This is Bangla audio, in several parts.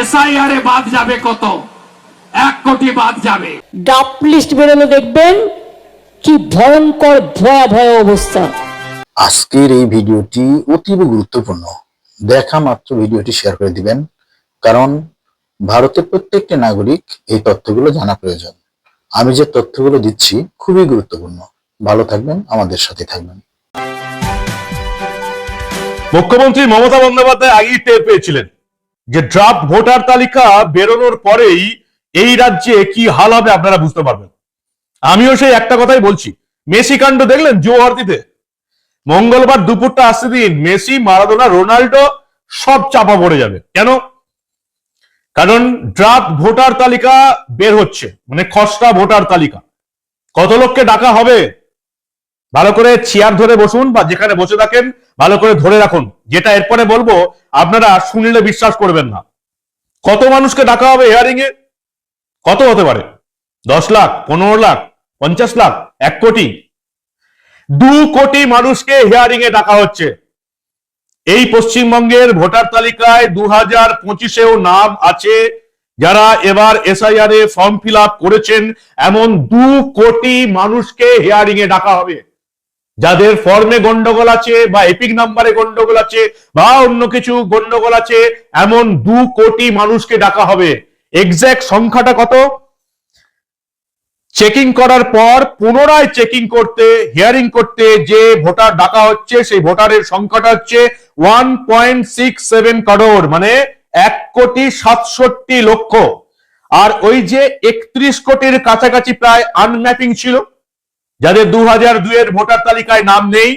এসআইআর বাদ যাবে কত? 1 কোটি বাদ যাবে। ড্রাফট লিস্ট বেরোলে দেখবেন কি ভয়ঙ্কর ভয়াবহ অবস্থা। আজকের এই ভিডিওটি অতীব গুরুত্বপূর্ণ। দেখা মাত্র ভিডিওটি শেয়ার করে দিবেন, কারণ ভারতের প্রত্যেকটি নাগরিক এই তথ্যগুলো জানা প্রয়োজন। আমি যে তথ্যগুলো দিচ্ছি খুবই গুরুত্বপূর্ণ। ভালো থাকবেন, আমাদের সাথে থাকবেন। মুখ্যমন্ত্রী মমতা বন্দ্যোপাধ্যায় আগেই টের পেয়েছিলেন যে ড্রাফট ভোটার তালিকা বেরোনোর পরেই এই রাজ্যে কি হাল হবে আপনারা বুঝতে পারবেন। আমিও সেই একটা কথাই বলছি। মেসি কাণ্ড দেখলেন জুয়ার্দিতে? মঙ্গলবার দুপুরটা আসতে দিন, মেসি, মারাদোনা, রোনাল্ডো সব চাপা পড়ে যাবে। কেন? কারণ ড্রাফট ভোটার তালিকা বের হচ্ছে, মানে খসড়া ভোটার তালিকা। কত লোককে ডাকা হবে? ভালো করে চেয়ার ধরে বসুন, বা যেখানে বসে থাকেন ভালো করে ধরে রাখুন। যেটা এরপরে বলবো আপনারা শুনলে বিশ্বাস করবেন না। কত মানুষকে ডাকা হবে হিয়ারিং এ? কত হতে পারে? 10 লাখ, 15 লাখ, 50 লাখ, 1 কোটি? 2 কোটি মানুষকে হিয়ারিং এ ডাকা হচ্ছে। এই পশ্চিমবঙ্গের ভোটার তালিকায় 2025-এও নাম আছে যারা এবার এসআইআর এ ফর্ম ফিল আপ করেছেন। এমন 2 কোটি মানুষকে হিয়ারিং এ ডাকা হবে। যাদের ফর্মে গন্ডগোল আছে, বা এপিক নাম্বারে গন্ডগোল আছে, বা অন্য কিছু গন্ডগোল আছে, এমন 2 কোটি মানুষকে ডাকা হবে। এক্সাক্ট সংখ্যাটা কত? চেকিং করার পর পুনরায় চেকিং করতে, হিয়ারিং করতে যে ভোটার ডাকা হচ্ছে, সেই ভোটারের সংখ্যাটা হচ্ছে 1.67 করোড়, মানে 1,67,00,000। আর ওই যে 31 কোটির কাছাকাছি প্রায় আনম্যাপিং ছিল, যাদের 2002 এর ভোটার তালিকায় নাম নেই,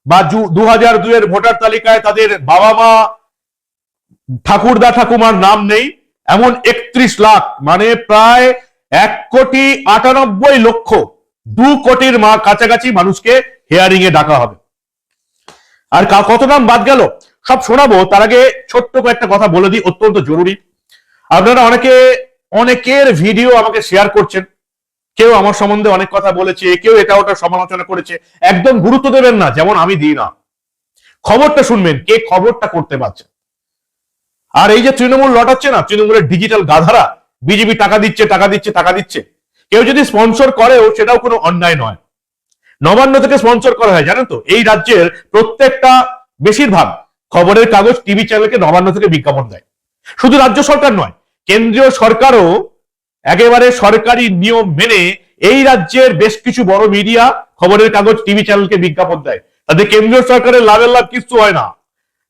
বা 2002 এর ভোটার তালিকায় তাদের বাবা মা, ঠাকুরদা ঠাকুমার নাম নেই, এমন 31 লাখ, মানে প্রায় 1,98,00,000, 2 কোটির কাছাকাছি মানুষকে হিয়ারিং এ ডাকা হবে। আর কত নাম বাদ গেল সব শোনাবো। তার আগে ছোট্ট কয়েকটা কথা বলে দিই, অত্যন্ত জরুরি। আপনারা অনেকের ভিডিও আমাকে শেয়ার করছেন। কেউ আমার সম্বন্ধে অনেক কথা বলেছে, কেউ এটা ওটা সমালোচনা করেছে। একদম গুরুত্ব দেবেন না, যেমন আমি দিই না। খবরটা শুনবেন, কে খবরটা করতে পারছে। আর এই যে তৃণমূল লটাচ্ছে না, তৃণমূলের ডিজিটাল গাধারা, বিজেপি টাকা দিচ্ছে টাকা দিচ্ছে টাকা দিচ্ছে। কেউ যদি স্পন্সর করেও সেটাও কোনো অন্যায় নয়। নবান্ন থেকে স্পন্সর করা হয়, জানেন তো? এই রাজ্যের প্রত্যেকটা, বেশিরভাগ খবরের কাগজ, টিভি চ্যানেলকে নবান্ন থেকে বিজ্ঞাপন দেয়। শুধু রাজ্য সরকার নয়, কেন্দ্রীয় সরকারও একেবারে সরকারি নিয়ম মেনে এই রাজ্যের বেশ কিছু বড় মিডিয়া, খবরের কাগজ, টিভি চ্যানেলকে বিজ্ঞাপন দেয়। তাদের কেন্দ্রীয় সরকারের লাভের লাভ কিছু হয় না।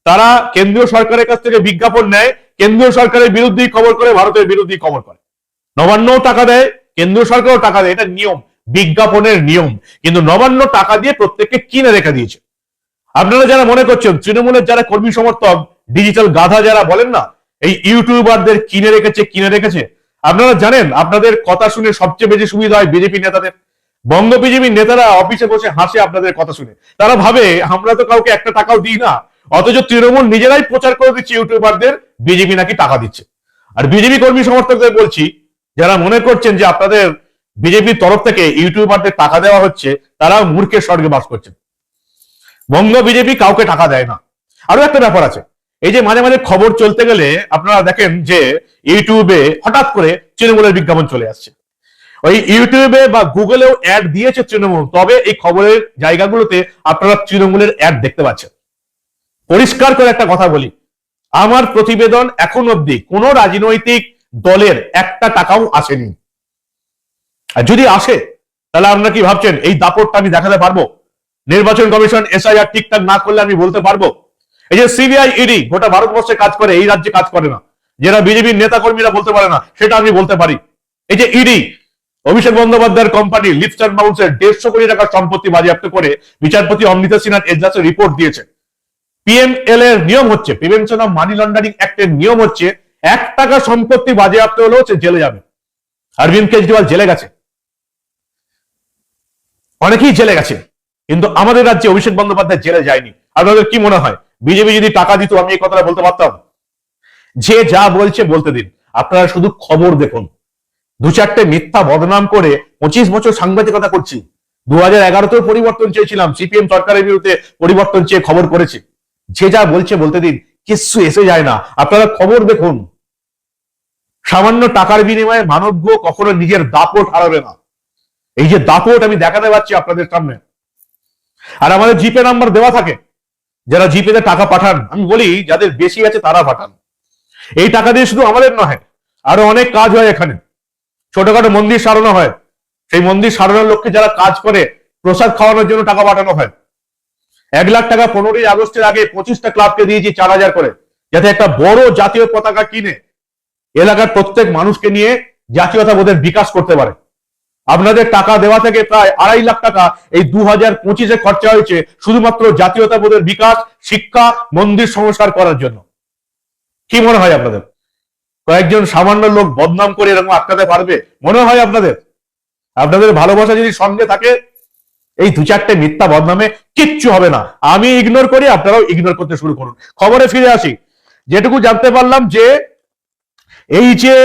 তারা কেন্দ্রীয় সরকারের কাছ থেকে বিজ্ঞাপন নেয়, কেন্দ্রীয় সরকারের বিরুদ্ধেই খবর করে, ভারতের বিরুদ্ধেই খবর করে। নবান্নও টাকা দেয়, কেন্দ্রীয় সরকারও টাকা দেয়, এটা নিয়ম, বিজ্ঞাপনের নিয়ম। কিন্তু নবান্ন টাকা দিয়ে প্রত্যেককে কিনে রেখে দিয়েছে। আপনারা যারা মনে করছেন তৃণমূলের যারা কর্মী সমর্থক, ডিজিটাল গাধা যারা বলেন না, এই ইউটিউবারদের কিনে রেখেছে, আপনারা জানেন আপনাদের কথা শুনে সবচেয়ে বেশি সুবিধা হয় বিজেপি নেতাদের। বঙ্গ বিজেপির নেতারা অফিসে বসে হাসে আপনাদের কথা শুনে। তারা ভাবে আমরা তো কাউকে একটা টাকাও দিই না, অথচ তৃণমূল নিজেরাই প্রচার করে দিচ্ছে ইউটিউবারদের বিজেপি নাকি টাকা দিচ্ছে। আর বিজেপি কর্মী সমর্থকদের বলছি, যারা মনে করছেন যে আপনাদের বিজেপির তরফ থেকে ইউটিউবারদের টাকা দেওয়া হচ্ছে, তারাও মূর্খের স্বর্গে বাস করছেন। বঙ্গ বিজেপি কাউকে টাকা দেয় না। আরো একটা ব্যাপার আছে, এই যে মাঝে মাঝে খবর চলতে গেলে আপনারা দেখেন যে ইউটিউবে হঠাৎ করে তৃণমূলের বিজ্ঞাপন চলে আসছে। ওই ইউটিউবে বা গুগলেও অ্যাড দিয়েছে তৃণমূল, তবে এই খবরের জায়গাগুলোতে আপনারা তৃণমূলের অ্যাড দেখতে পাচ্ছেন। পরিষ্কার করে একটা কথা বলি, আমার প্রতিবেদন এখন অব্দি কোন রাজনৈতিক দলের একটা টাকাও আসেনি। আর যদি আসে তাহলে আপনারা কি ভাবছেন এই দাপটটা আমি দেখাতে পারবো? নির্বাচন কমিশন এসআইআর ঠিকঠাক না করলে আমি বলতে পারবো? এই যে সিবিআই, ইডি গোটা ভারতবর্ষে কাজ করে, এই রাজ্যে কাজ করে না, যেটা বিজেপির নেতা কর্মীরা বলতে পারে না, সেটা আমি বলতে পারি। এই যে ইডি, অভিষেক বন্দ্যোপাধ্যায়ের কোম্পানি লিফট অ্যান্ড বাউন্সের 150 কোটি টাকার সম্পত্তি বাজেয়াপ্ত করে বিচারপতি অমৃতা সিনহার এজলাসে রিপোর্ট দিয়েছে। পিএমএল এর নিয়ম হচ্ছে, প্রিভেনশন অফ মানি লন্ডারিং অ্যাক্টের নিয়ম হচ্ছে, 1 টাকা সম্পত্তি বাজেয়াপ্ত হলেও সে জেলে যাবে। অরবিন্দ কেজরিওয়াল জেলে গেছে, অনেকেই জেলে গেছে, কিন্তু আমাদের রাজ্যে অভিষেক বন্দ্যোপাধ্যায় জেলে যায়নি। আপনাদের কি মনে হয় বিজেপি যদি টাকা দিত আমি এই কথাটা বলতে পারতাম? যে যা বলছে বলতে দিন, আপনারা শুধু খবর দেখুন। 2-4টে মিথ্যা বদনাম করে 25 বছর সাংবাদিকতা করছি। 2011-তেও পরিবর্তন চেয়েছিলাম, সিপিএম সরকারের বিরুদ্ধে পরিবর্তন চেয়ে খবর করেছি। যে যা বলছে বলতে দিন, কিছু এসে যায় না। আপনারা খবর দেখুন। সামান্য টাকার বিনিময়ে মানব্য কখনো নিজের দাপট হারাবে না। এই যে দাপট আমি দেখাতে পাচ্ছি আপনাদের সামনে, আর আমাদের জিপে নাম্বার দেওয়া থাকে, যারা জিপেতে টাকা পাঠান, আমি বলি যাদের বেশি আছে তারা পাঠান। এই টাকা দিয়ে শুধু আমাদের নয়, আরো অনেক কাজ হয় এখানে। ছোটখাটো মন্দির সারানো হয়, সেই মন্দির সারানোর লক্ষ্যে যারা কাজ করে প্রসাদ খাওয়ানোর জন্য টাকা পাঠানো হয়। 1 লাখ টাকা 15ই আগস্টের আগে 25টা ক্লাবকে দিয়েছি 4000 করে, যাতে একটা বড় জাতীয় পতাকা কিনে এলাকার প্রত্যেক মানুষকে নিয়ে জাতীয়তাবোধের বিকাশ করতে পারে। আপনাদের টাকা দেওয়া থেকে প্রায় 2.5 লাখ টাকা এই 2025-এ খরচা হয়েছে শুধুমাত্র জাতীয়তাবোধের বিকাশ, শিক্ষা, মন্দির সংস্কার করার জন্য। কি মনে হয় আপনাদের? কয়েকজন সামান্য লোক বদনাম করে এরকম আটকাতে পারবে মনে হয় আপনাদের? আপনাদের ভালোবাসা যদি সঙ্গে থাকে, এই 2-4টে মিথ্যা বদনামে কিচ্ছু হবে না। আমি ইগনোর করি, আপনারাও ইগনোর করতে শুরু করুন। খবরে ফিরে আসি। যেটুকু জানতে পারলাম যে এই যে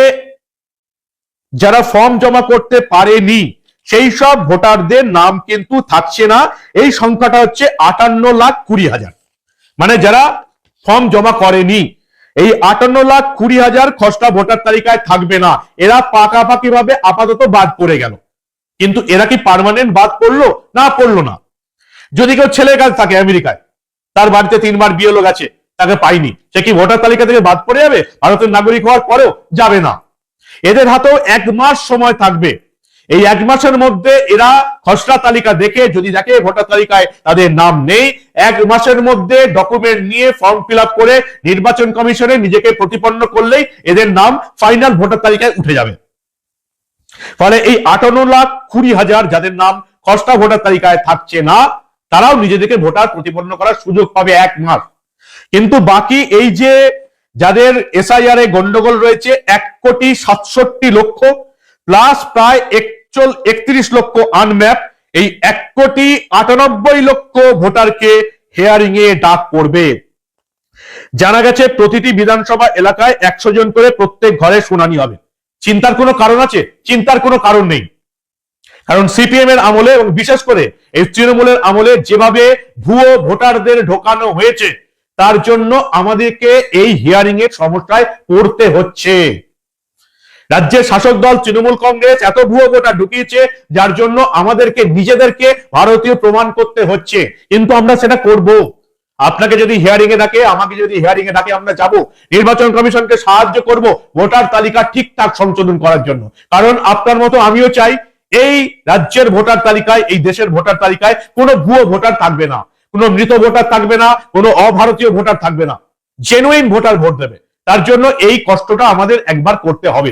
যারা ফর্ম জমা করতে পারেনি সেই সব ভোটারদের নাম কিন্তু থাকছে না। এই সংখ্যাটা হচ্ছে 58,20,000, মানে যারা ফর্ম জমা করেনি এই 58,20,000 খসড়া ভোটার তালিকায় থাকবে না। এরা পাকাপাকি ভাবে আপাতত বাদ পড়ে গেল। কিন্তু এরা কি পার্মানেন্ট বাদ পড়লো? না, পড়লো না। যদি কেউ ছেলের কাছে থাকে আমেরিকায়, তার বাড়িতে 3বার বিয়ে গেছে, তাকে পাইনি, সে কি ভোটার তালিকা থেকে বাদ পড়ে যাবে? ভারতের নাগরিক হওয়ার পরেও যাবে না। এদের হাতেও 1 মাস সময় থাকবে। এই 1 মাসের মধ্যে এরা খসড়া তালিকা দেখে যদি দেখে ভোটার তালিকায় তাদের নাম নেই, 1 মাসের মধ্যে ডকুমেন্ট নিয়ে ফর্ম ফিল আপ করে নির্বাচন কমিশনে নিজেকে প্রতিপন্ন করলেই এদের নাম ফাইনাল ভোটার তালিকায় উঠে যাবে। ফলে এই 58,20,000 যাদের নাম খসড়া ভোটার তালিকায় থাকছে না, তারাও নিজেদেরকে ভোটার প্রতিপন্ন করার সুযোগ পাবে 1 মাস। কিন্তু বাকি এই যে যাদের এসআইআর এ গন্ডগোল রয়েছে 1,67,00,000 প্লাস প্রায় 31 লক্ষ আনম্যাপ, এই 1,98,00,000 ভোটারকে হিয়ারিং এ ডাক পড়বে। জানা গেছে প্রতিটি বিধানসভা এলাকায় 100 জন করে প্রত্যেক ঘরে শুনানি হবে। চিন্তার কোনো কারণ আছে? চিন্তার কোনো কারণ নেই। কারণ সিপিএম এর আমলে এবং বিশেষ করে এই তৃণমূলের আমলে যেভাবে ভুয়ো ভোটারদের ঢোকানো হয়েছে, তার জন্য আমাদেরকে এই হিয়ারিং এর সমস্যায় পড়তে হচ্ছে। রাজ্যের শাসক দল তৃণমূল কংগ্রেস এত ভুয়ো ভোটার ঢুকিয়েছে, যার জন্য আমাদেরকে নিজেদেরকে ভারতীয় প্রমাণ করতে হচ্ছে। কিন্তু আমরা সেটা করব। আপনাকে যদি হিয়ারিং এ ডাকে, আমাকে যদি হিয়ারিং এ ডাকে, আমরা যাব, নির্বাচন কমিশনকে সাহায্য করব ভোটার তালিকা ঠিকঠাক সংশোধন করার জন্য। কারণ আপনার মতো আমিও চাই এই রাজ্যের ভোটার তালিকায়, এই দেশের ভোটার তালিকায় কোনো ভুয়ো ভোটার থাকবে না, কোনো মৃত ভোটার থাকবে না, কোনো অভারতীয় ভোটার থাকবে না, জেনুইন ভোটার ভোট দেবে। তার জন্য এই কষ্টটা আমাদের একবার করতে হবে।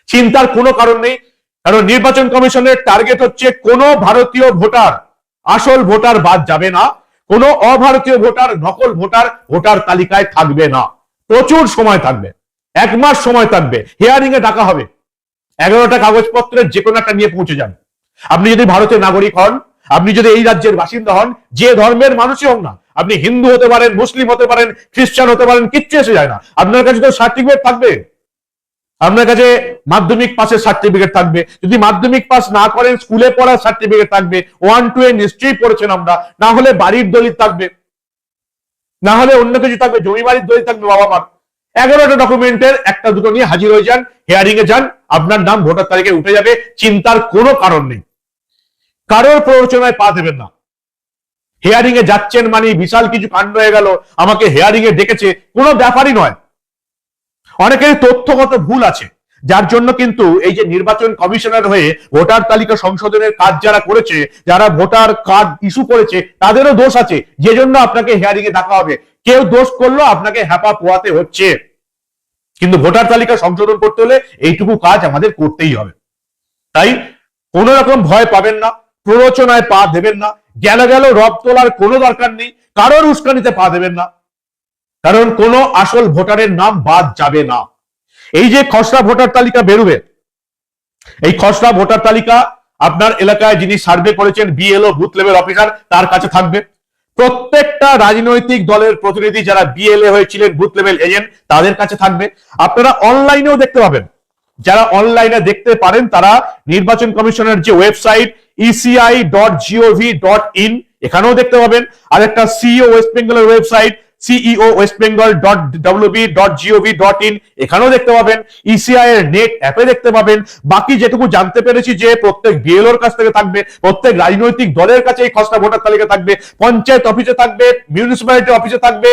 চিন্তার কোনো কারণ নেই। কারণ নির্বাচন কমিশনের টার্গেট হচ্ছে কোনো ভারতীয় ভোটার, আসল ভোটার বাদ যাবে না, কোনো অভারতীয় ভোটার, নকল ভোটার ভোটার তালিকায় থাকবে না। প্রচুর সময় থাকবে, 1 মাস সময় থাকবে। হিয়ারিং এ ডাকা হবে। 11টা কাগজপত্রের যে কোনো একটা নিয়ে পৌঁছে যান। আপনি যদি ভারতের নাগরিক হন, আপনি যদি এই রাজ্যের বাসিন্দা হন, যে ধর্মের মানুষই হোক না, আপনি হিন্দু হতে পারেন, মুসলিম হতে পারেন, খ্রিস্টান হতে পারেন, কিচ্ছু এসে যায় না। আপনার কাছে তো সার্টিফিকেট থাকবে, আপনার কাছে মাধ্যমিক পাসের সার্টিফিকেট থাকবে। যদি মাধ্যমিক পাস না করেন, স্কুলে পড়ার সার্টিফিকেট থাকবে, 1-2 এ নিশ্চয়ই পড়েছেন আমরা, না হলে বাড়ির দলিল থাকবে, না হলে অন্য কিছু থাকবে, জমি বাড়ির দলিল থাকবে বাবা মার। 11টা ডকুমেন্টের 1-2 নিয়ে হাজির হয়ে যান, হিয়ারিং এ যান, আপনার নাম ভোটার তালিকায় উঠে যাবে। চিন্তার কোনো কারণ নেই। কারোর প্ররোচনায় পা দেবেন না। হিয়ারিং এ যাচ্ছেন মানে বিশাল কিছু কাণ্ড হয়ে গেল, আমাকে হিয়ারিং এ ডেকেছে, কোনো ব্যাপারই নয়। অনেকের তথ্যগত ভুল আছে, যার জন্য কিন্তু এই যে নির্বাচন কমিশনার হয়ে ভোটার তালিকা সংশোধনের কাজ যারা করেছে, যারা ভোটার কার্ড ইস্যু করেছে, তাদেরও দোষ আছে, যে জন্য আপনাকে হিয়ারিং এ ডাকা হবে। কেউ দোষ করলো, আপনাকে হ্যাপা পোয়াতে হচ্ছে। কিন্তু ভোটার তালিকা সংশোধন করতে হলে এইটুকু কাজ আমাদের করতেই হবে। তাই কোন রকম ভয় পাবেন না, প্ররোচনায় পা দেবেন না, গেল রব তোলার কোনো দরকার নেই, কারোর উস্কানিতে পা দেবেন না। কারণ কোন আসল ভোটারের নাম বাদ যাবে না। এই যে খসড়া ভোটার তালিকা বেরোবে, এই খসড়া ভোটার তালিকা আপনার এলাকায় যিনি সার্ভে করেছেন, বিএলও বুথ লেভেল অফিসার, তার কাছে থাকবে। প্রত্যেকটা রাজনৈতিক দলের প্রতিনিধি যারা বিএলএ হয়েছিলেন, বুথ লেভেল এজেন্ট, তাদের কাছে থাকবে। আপনারা অনলাইনেও দেখতে পাবেন। যারা অনলাইনে দেখতে পারেন তারা নির্বাচন কমিশনের যে ওয়েবসাইট eci.gov.in, এখানেও দেখতে পাবেন। আর একটা সিইও ওয়েস্ট বেঙ্গলের ওয়েবসাইট ceo.westbengal.wb.gov.in, এখানেও দেখতে পাবেন। ইসিআই এর নেট অ্যাপে দেখতে পাবেন। বাকি যেটুকু জানতে পেরেছি যে প্রত্যেক বিএলওর কাছ থেকে থাকবে, প্রত্যেক রাজনৈতিক দলের কাছে এই খসড়া ভোটার তালিকা থাকবে, পঞ্চায়েত অফিসে থাকবে, মিউনিসিপ্যালিটি অফিসে থাকবে,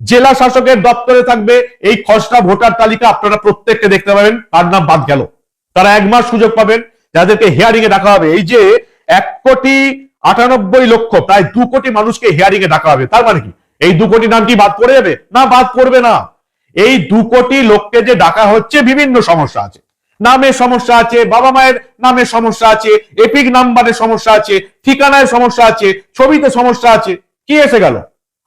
জেলা শাসকের দপ্তরে থাকবে। এই খসড়া ভোটার তালিকা আপনারা প্রত্যেককে দেখতে পাবেন কার নাম বাদ গেল। তারা 1 মাস সুযোগ পাবেন, যাদেরকে হিয়ারিং এ ডাকা হবে। এই যে 1,98,00,000 প্রায় 2 কোটি মানুষকে হিয়ারিং এ ডাকা হবে, তার মানে কি এই 2 কোটি নাম কি বাদ পড়ে যাবে? না, বাদ পড়বে না। এই 2 কোটি লোককে যে ডাকা হচ্ছে, বিভিন্ন সমস্যা আছে, নামের সমস্যা আছে, বাবা মায়ের নামের সমস্যা আছে, এপিক নাম্বারের সমস্যা আছে, ঠিকানায় সমস্যা আছে, ছবিতে সমস্যা আছে। কি এসে গেল?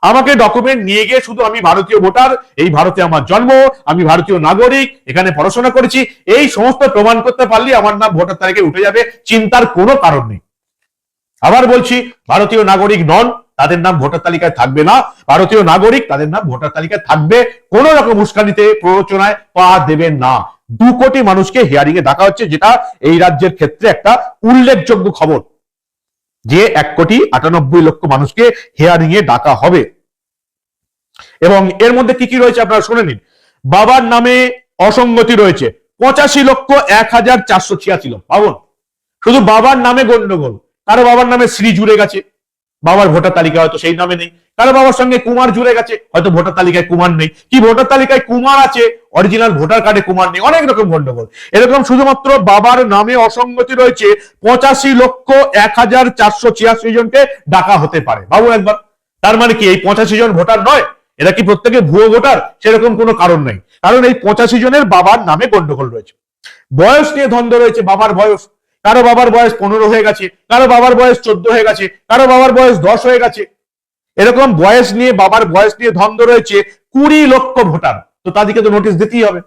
আমাকে ডকুমেন্ট নিয়ে গিয়ে শুধু আমি ভারতীয় ভোটার, এই ভারতে আমার জন্ম, আমি ভারতীয় নাগরিক, এখানে পড়াশোনা করেছি, এই সমস্ত প্রমাণ করতে পারলে আমার নাম ভোটার তালিকায় উঠে যাবে, চিন্তার কোনো কারণ নেই। আবার বলছি, ভারতীয় নাগরিক নন তাদের নাম ভোটার তালিকায় থাকবে না, ভারতীয় নাগরিক তাদের নাম ভোটার তালিকায় থাকবে। কোন রকম উস্কানিতে, প্ররোচনায় পা দেবেন না। 2 কোটি মানুষকে হিয়ারিং এ ডাকা হচ্ছে, যেটা এই রাজ্যের ক্ষেত্রে একটা উল্লেখযোগ্য খবর যে 1,98,00,000 মানুষকে হিয়ারিং এ ডাকা হবে। এবং এর মধ্যে কি কি রয়েছে আপনারা শুনে নিন। বাবার নামে অসঙ্গতি রয়েছে 85,01,486 লোক। ভাবুন, শুধু বাবার নামে গন্ডগোল। কারো বাবার নামে শ্রী জুড়ে গেছে, বাবার ভোটার তালিকা হয়তো সেই নামে নেই। কারো বাবার সঙ্গে কুমার জুড়ে গেছে, হয়তো ভোটার তালিকায় কুমার নেই, কি ভোটার তালিকায় কুমার আছে, অরিজিনাল ভোটার কার্ডে কুমার নেই। অনেক রকম গন্ডগোল। এরকম শুধুমাত্র বাবার নামে অসঙ্গতি রয়েছে 85,01,486 জনকে ডাকা হতে পারে। ভাবুন একবার, তার মানে কি এই 85 জন ভোটার নয়? এরা কি প্রত্যেকে ভুয়ো ভোটার? সেরকম কোনো কারণ নেই, কারণ এই 85 জনের বাবার নামে গন্ডগোল রয়েছে। বয়স নিয়ে দ্বন্দ্ব রয়েছে, বাবার বয়স। কারো বাবার বয়স 15 হয়ে গেছে, কারো বাবার বয়স 14 হয়ে গেছে, কারো বাবার বয়স 10 হয়ে গেছে। এরকম বয়স নিয়ে, বাবার বয়স নিয়ে দ্বন্দ্ব রয়েছে 20 লক্ষ ভোটার। তো তাদেরকে তো নোটিশ দিতেই হবে।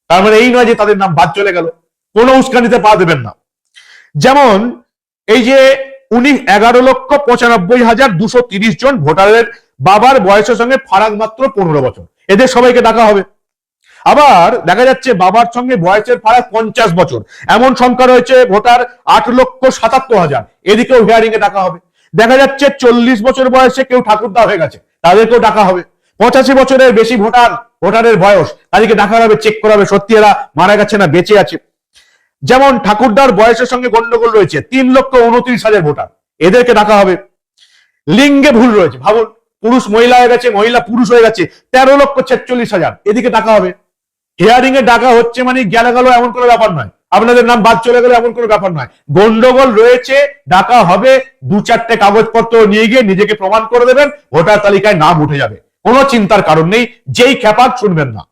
তার মানে এই নয় যে তাদের নাম বাদ চলে গেল। কোনো উস্কানিতে পা দেবেন না। যেমন এই যে 11,95,230 জন ভোটারের বাবার বয়সের সঙ্গে ফারাক মাত্র 15 বছর, এদের সবাইকে ডাকা হবে। আবার দেখা যাচ্ছে বাবার সঙ্গে বয়সের ফারাক 50 বছর, এমন সংখ্যা রয়েছে ভোটার 8,77,000, এদিকেও হিয়ারিং এ ডাকা হবে। দেখা যাচ্ছে 40 বছর বয়সে কেউ ঠাকুরদা হয়ে গেছে, তাদেরকেও ডাকা হবে। 85 বছরের বেশি ভোটারের বয়স, তাদেরকে ডাকা হবে, চেক করা হবে সত্যি এরা মারা গেছে না বেঁচে আছে। যেমন ঠাকুরদার বয়সের সঙ্গে গন্ডগোল রয়েছে 3,29,000 ভোটার, এদেরকে ডাকা হবে। লিঙ্গে ভুল রয়েছে, ভাবুন, পুরুষ মহিলা হয়ে গেছে, মহিলা পুরুষ হয়ে গেছে, 13,46,000, এদিকে ডাকা হবে। হিয়ারিং এ ডাকা হচ্ছে মানে গেল এমন কোনো ব্যাপার নয়, আপনাদের নাম বাদ চলে গেল এমন কোনো ব্যাপার নয়। গন্ডগোল রয়েছে, ডাকা হবে, 2-4টে কাগজপত্র নিয়ে গিয়ে নিজেকে প্রমাণ করে দেবেন, ভোটার তালিকায় নাম উঠে যাবে। কোনো চিন্তার কারণ নেই, যেই খেপাক শুনবেন না।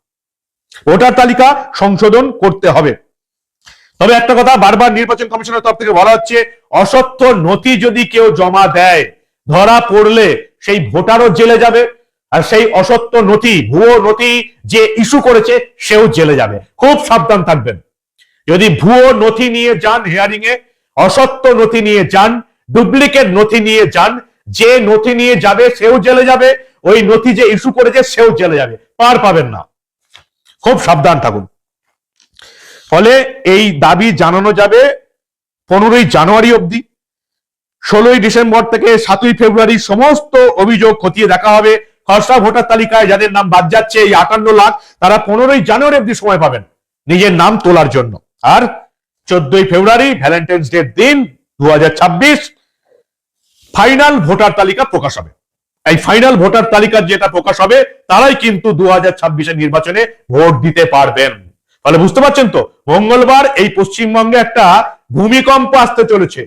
ভোটার তালিকা সংশোধন করতে হবে। তবে একটা কথা বারবার নির্বাচন কমিশনের তরফ থেকে বলা হচ্ছে, অসত্য নথি যদি কেউ জমা দেয়, ধরা পড়লে সেই ভোটারও জেলে যাবে, আর সেই অসত্য নথি, ভুয়ো নথি যে ইস্যু করেছে সেও জেলে যাবে। খুব সাবধান থাকবেন। যদি ভুয়ো নথি নিয়ে যান হিয়ারিং এ, অসত্য নথি নিয়ে যান, ডুপ্লিকেট নথি নিয়ে যান, যে নথি নিয়ে যাবে সেও জেলে যাবে, ওই নথি যে ইস্যু করেছে সেও জেলে যাবে, পার পাবেন না। খুব সাবধান থাকুন। ফলে এই দাবি জানানো যাবে 15ই জানুয়ারি অবধি। 16ই ডিসেম্বর থেকে 7ই ফেব্রুয়ারি সমস্ত অভিযোগ খতিয়ে দেখা হবে। খসড়া ভোটার তালিকায় যাদের নাম বাদ যাচ্ছে, এই 58 লাখ, তারা 15ই জানুয়ারি অবধি সময় পাবেন নিজের নাম তোলার জন্য। আর 14ই ফেব্রুয়ারি ভ্যালেন্টাইন্স ডে দিন 2026 ফাইনাল ভোটার তালিকা প্রকাশ হবে। এই ফাইনাল ভোটার তালিকার যেটা প্রকাশ হবে, তারাই কিন্তু 2026 নির্বাচনে ভোট দিতে পারবেন। তাহলে বুঝতে পারছেন তো, মঙ্গলবার এই পশ্চিমবঙ্গে একটা ভূমিকম্প আসতে চলেছে।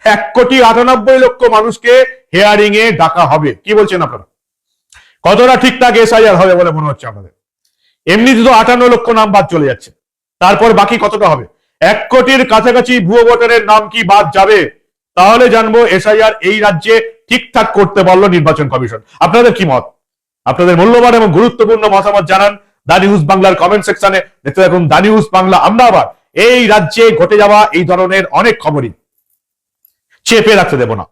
1,98,00,000 মানুষকে হিয়ারিং এ ডাকা হবে। কি বলছেন আপনারা? কতটা ঠিকঠাক এসআইআর হবে বলে মনে হচ্ছে আপনাদের? এমনিতে তো 58 লক্ষ নাম বাদ চলে যাচ্ছে, তারপর বাকি কতটা হবে? 1 কোটির কাছাকাছি ভুয়ো ভোটারের নাম কি বাদ যাবে? তাহলে জানবো এসআইআর এই রাজ্যে ঠিকঠাক করতে পারলো নির্বাচন কমিশন। আপনাদের কি মত? আপনাদের মূল্যবান এবং গুরুত্বপূর্ণ মতামত জানান দা নিউজ বাংলার কমেন্ট সেকশনে। দেখতে থাকুন দা নিউজ বাংলা। আমরা আবার এই রাজ্যে ঘটে যাওয়া এই ধরনের অনেক খবরই চেপে রাখতে দেব না।